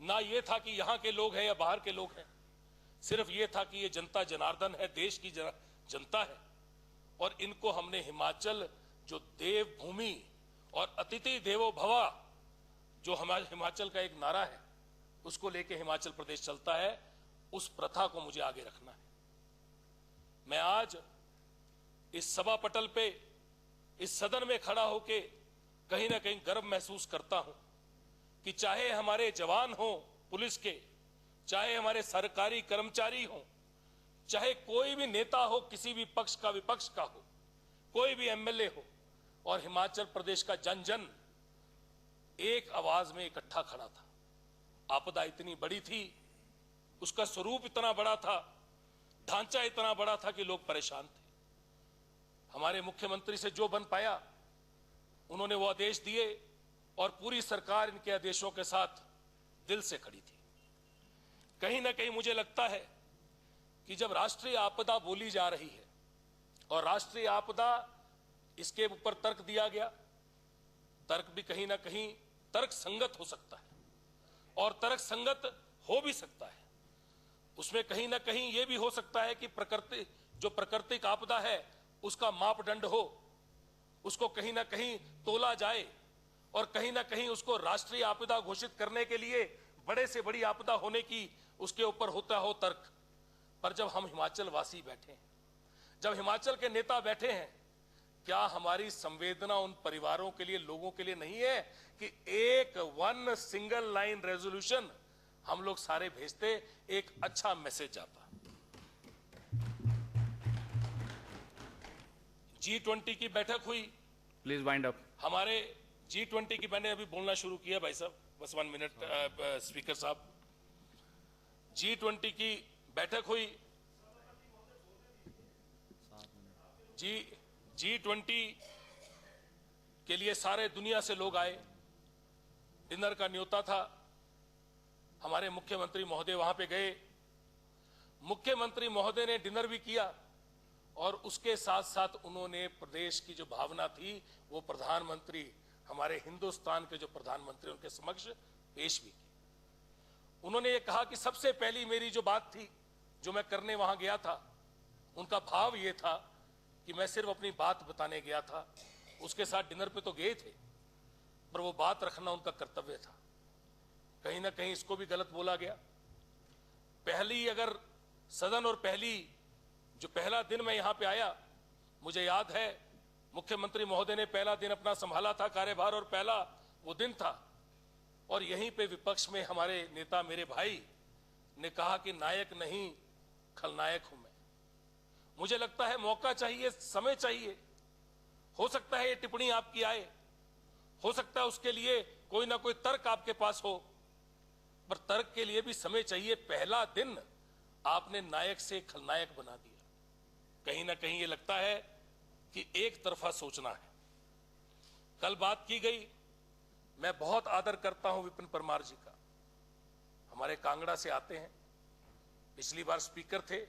ना ये था कि यहाँ के लोग हैं या बाहर के लोग हैं, सिर्फ ये था कि ये जनता जनार्दन है, देश की जनता है, और इनको हमने हिमाचल जो देव भूमि और अतिथि देवो भवा जो हमारे हिमाचल का एक नारा है, उसको लेके हिमाचल प्रदेश चलता है, उस प्रथा को मुझे आगे रखना है। मैं आज इस सभा पटल पे, इस सदन में खड़ा होके कहीं ना कहीं गर्व महसूस करता हूं कि चाहे हमारे जवान हो पुलिस के, चाहे हमारे सरकारी कर्मचारी हो, चाहे कोई भी नेता हो, किसी भी पक्ष का विपक्ष का हो, कोई भी एमएलए हो, और हिमाचल प्रदेश का जन जन एक आवाज में इकट्ठा खड़ा था। आपदा इतनी बड़ी थी, उसका स्वरूप इतना बड़ा था, ढांचा इतना बड़ा था कि लोग परेशान थे। हमारे मुख्यमंत्री से जो बन पाया, उन्होंने वो आदेश दिए और पूरी सरकार इनके आदेशों के साथ दिल से खड़ी थी। कहीं ना कहीं मुझे लगता है कि जब राष्ट्रीय आपदा बोली जा रही है और राष्ट्रीय आपदा, इसके ऊपर तर्क दिया गया, तर्क भी कहीं ना कहीं तर्क संगत हो सकता है और तर्क संगत हो भी सकता है। उसमें कहीं ना कहीं यह भी हो सकता है कि प्राकृतिक आपदा है उसका मापदंड हो, उसको कहीं ना कहीं तोला जाए और कहीं ना कहीं उसको राष्ट्रीय आपदा घोषित करने के लिए बड़े से बड़ी आपदा होने की उसके ऊपर होता हो तर्क। पर जब हम हिमाचल वासी बैठे हैं, जब हिमाचल के नेता बैठे हैं, क्या हमारी संवेदना उन परिवारों के लिए, लोगों के लिए नहीं है कि एक वन सिंगल लाइन रेजोल्यूशन हम लोग सारे भेजते, एक अच्छा मैसेज जाता। G20 की बैठक हुई, प्लीज वाइंड अप। हमारे G20 की, मैंने अभी बोलना शुरू किया भाई साहब, बस 1 मिनट स्पीकर साहब। G20 की बैठक हुई, G20 के लिए सारे दुनिया से लोग आए, डिनर का न्योता था, हमारे मुख्यमंत्री महोदय वहां पे गए, मुख्यमंत्री महोदय ने डिनर भी किया और उसके साथ साथ उन्होंने प्रदेश की जो भावना थी वो प्रधानमंत्री, हमारे हिंदुस्तान के जो प्रधानमंत्री, उनके समक्ष पेश भी की। उन्होंने ये कहा कि सबसे पहली मेरी जो बात थी, जो मैं करने वहां गया था, उनका भाव ये था कि मैं सिर्फ अपनी बात बताने गया था, उसके साथ डिनर पे तो गए थे, पर वो बात रखना उनका कर्तव्य था। कहीं ना कहीं इसको भी गलत बोला गया। पहली अगर सदन और पहला दिन मैं यहां पे आया, मुझे याद है मुख्यमंत्री महोदय ने पहला दिन अपना संभाला था कार्यभार, और पहला वो दिन था, और यहीं पे विपक्ष में हमारे नेता, मेरे भाई ने कहा कि नायक नहीं खलनायक हूं मैं। मुझे लगता है मौका चाहिए, समय चाहिए। हो सकता है ये टिप्पणी आपकी आए, हो सकता है उसके लिए कोई ना कोई तर्क आपके पास हो, पर तर्क के लिए भी समय चाहिए। पहला दिन आपने नायक से खलनायक बना दिया। कहीं ना कहीं ये लगता है कि एक तरफा सोचना है। कल बात की गई, मैं बहुत आदर करता हूं विपिन परमार जी का, हमारे कांगड़ा से आते हैं, पिछली बार स्पीकर थे,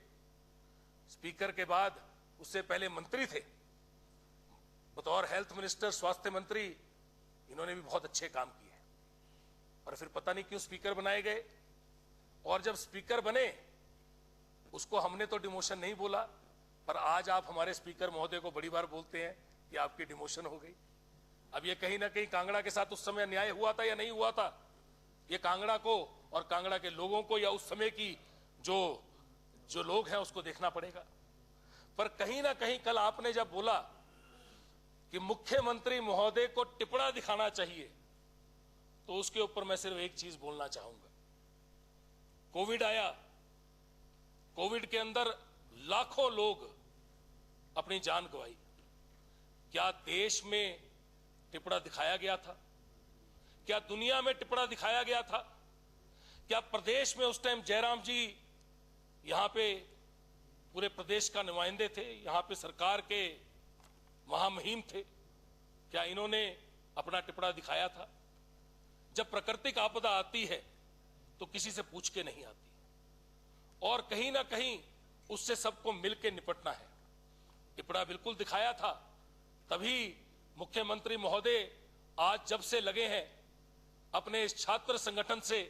स्पीकर के बाद उससे पहले मंत्री थे, बतौर हेल्थ मिनिस्टर, स्वास्थ्य मंत्री, इन्होंने भी बहुत अच्छे काम किए, और फिर पता नहीं क्यों स्पीकर बनाए गए। और जब स्पीकर बने, उसको हमने तो डिमोशन नहीं बोला, पर आज आप हमारे स्पीकर महोदय को बड़ी बार बोलते हैं कि आपकी डिमोशन हो गई। अब ये कहीं ना कहीं कांगड़ा के साथ उस समय न्याय हुआ था या नहीं हुआ था, ये कांगड़ा को और कांगड़ा के लोगों को या उस समय की जो लोग हैं उसको देखना पड़ेगा। पर कहीं ना कहीं कल आपने जब बोला कि मुख्यमंत्री महोदय को टिप्पणा दिखाना चाहिए, तो उसके ऊपर मैं सिर्फ एक चीज बोलना चाहूंगा। कोविड आया, कोविड के अंदर लाखों लोग अपनी जान गंवाई। क्या देश में टिप्पणा दिखाया गया था? क्या दुनिया में टिप्पणा दिखाया गया था? क्या प्रदेश में उस टाइम जयराम जी यहां पे पूरे प्रदेश का नुमाइंदे थे, यहां पे सरकार के महामहिम थे, क्या इन्होंने अपना टिप्पणा दिखाया था? जब प्राकृतिक आपदा आती है तो किसी से पूछ के नहीं आती, और कहीं ना कहीं उससे सबको मिलकर निपटना है। टिप्पणा बिल्कुल दिखाया था, तभी मुख्यमंत्री महोदय आज जब से लगे हैं अपने इस छात्र संगठन से